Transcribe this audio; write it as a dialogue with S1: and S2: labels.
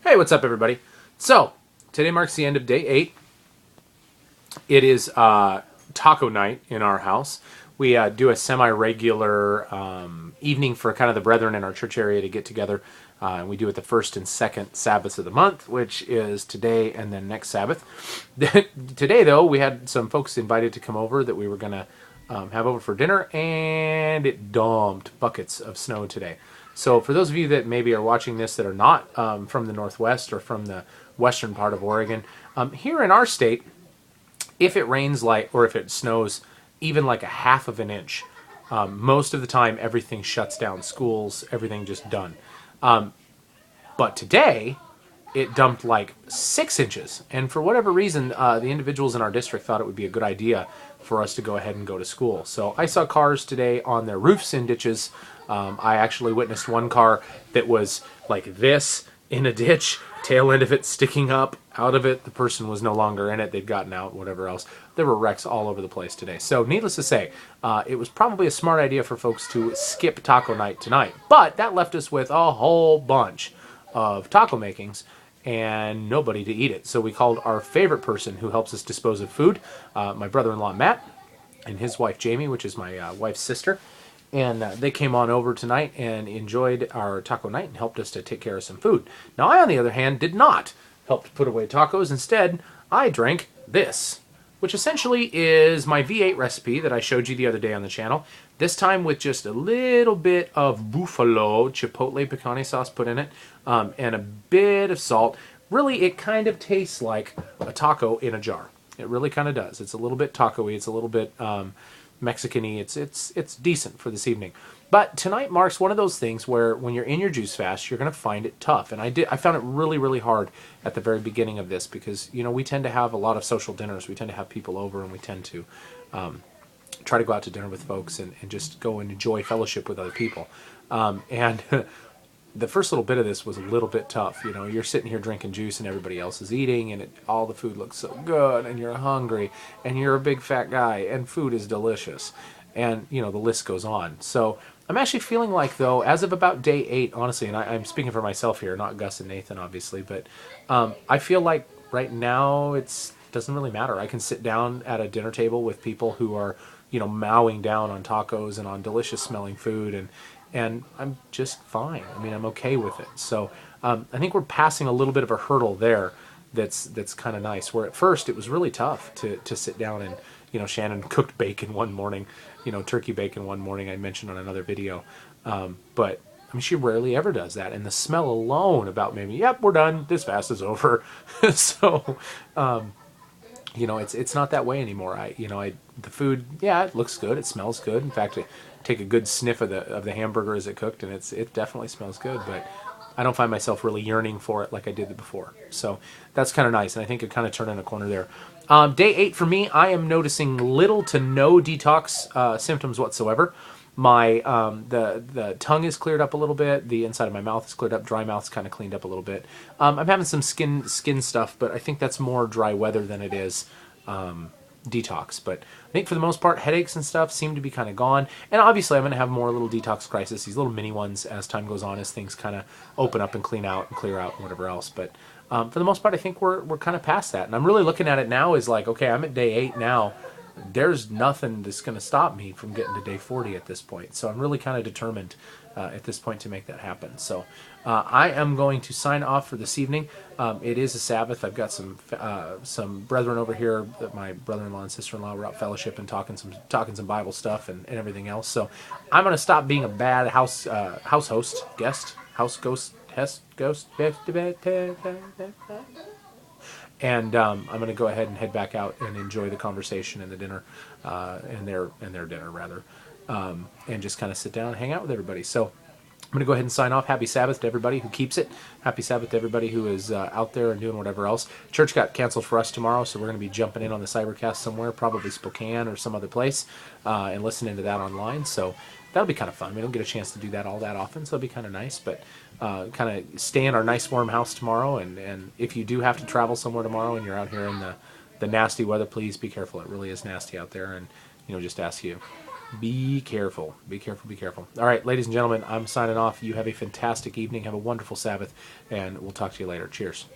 S1: Hey, what's up, everybody? So, today marks the end of day 8. It is taco night in our house. We do a semi-regular evening for kind of the brethren in our church area to get together. And we do it the first and second Sabbaths of the month, which is today and then next Sabbath. Today, though, we had some folks invited to come over that we were going to have over for dinner, and it dumped buckets of snow today. So for those of you that maybe are watching this that are not from the Northwest or from the western part of Oregon, here in our state, if it rains or if it snows even like a half of an inch, most of the time everything shuts down. Schools, everything just done. But today, it dumped like 6 inches. And for whatever reason, the individuals in our district thought it would be a good idea for us to go ahead and go to school. So I saw cars today on their roofs in ditches. I actually witnessed one car that was like this in a ditch, tail end of it sticking up out of it. The person was no longer in it. They'd gotten out, whatever else. There were wrecks all over the place today. So needless to say, it was probably a smart idea for folks to skip taco night tonight. But that left us with a whole bunch of taco makings and nobody to eat it. So we called our favorite person who helps us dispose of food, my brother-in-law Matt and his wife Jamie, which is my wife's sister. And they came on over tonight and enjoyed our taco night and helped us to take care of some food. Now, I, on the other hand, did not help to put away tacos. Instead, I drank this, which essentially is my V8 recipe that I showed you the other day on the channel. This time with just a little bit of buffalo chipotle picante sauce put in it, and a bit of salt. Really, it kind of tastes like a taco in a jar. It really kind of does. It's a little bit taco-y. It's a little bit Mexican-y. It's decent for this evening. But tonight marks one of those things where when you're in your juice fast, you're going to find it tough. And I found it really, really hard at the very beginning of this because, you know, we tend to have a lot of social dinners. We tend to have people over and we tend to try to go out to dinner with folks and just go and enjoy fellowship with other people. And the first little bit of this was a little bit tough. You know, you're sitting here drinking juice and everybody else is eating and all the food looks so good and you're hungry and you're a big fat guy and food is delicious. And, you know, the list goes on. So I'm actually feeling like, though, as of about day 8, honestly, and I'm speaking for myself here, not Gus and Nathan, obviously, but I feel like right now it doesn't really matter. I can sit down at a dinner table with people who are, you know, mowing down on tacos and on delicious smelling food, and I'm just fine. I mean, I'm okay with it. So I think we're passing a little bit of a hurdle there that's kind of nice, where at first it was really tough to sit down and, you know, Shannon cooked bacon one morning, you know, turkey bacon one morning I mentioned on another video. But, I mean, she rarely ever does that. And the smell alone about maybe, yep, we're done, this fast is over. So, you know, it's not that way anymore. The food, yeah, it looks good, it smells good. In fact, I take a good sniff of the hamburger as it cooked, and it definitely smells good. But I don't find myself really yearning for it like I did before. So that's kind of nice, and I think it kind of turned in a corner there. Day 8 for me, I am noticing little to no detox symptoms whatsoever. My the tongue is cleared up a little bit. The inside of my mouth is cleared up. Dry mouth's kind of cleaned up a little bit. I'm having some skin stuff, but I think that's more dry weather than it is detox. But I think for the most part, headaches and stuff seem to be kind of gone. And obviously, I'm going to have more little detox crises, these little mini ones as time goes on, as things kind of open up and clean out and clear out and whatever else. But for the most part, I think we're kind of past that. And I'm really looking at it now as like, okay, I'm at day 8 now. There's nothing that's going to stop me from getting to day 40 at this point. So I'm really kind of determined at this point to make that happen. So I am going to sign off for this evening. It is a Sabbath. I've got some brethren over here. That my brother-in-law and sister-in-law were out fellowship and talking some Bible stuff and everything else. So I'm going to stop being a bad house ghost, and I'm going to go ahead and head back out and enjoy the conversation and the dinner, and their dinner rather, and just kind of sit down and hang out with everybody. So I'm going to go ahead and sign off. Happy Sabbath to everybody who keeps it. Happy Sabbath to everybody who is out there and doing whatever else. Church got canceled for us tomorrow, so we're going to be jumping in on the Cybercast somewhere, probably Spokane or some other place, and listening to that online. So that'll be kind of fun. We don't get a chance to do that all that often, so it'll be kind of nice. But kind of stay in our nice warm house tomorrow, and if you do have to travel somewhere tomorrow and you're out here in the nasty weather, please be careful. It really is nasty out there, and, you know, just ask you Be careful. Be careful. Be careful. All right, ladies and gentlemen, I'm signing off. You have a fantastic evening. Have a wonderful Sabbath, and we'll talk to you later. Cheers.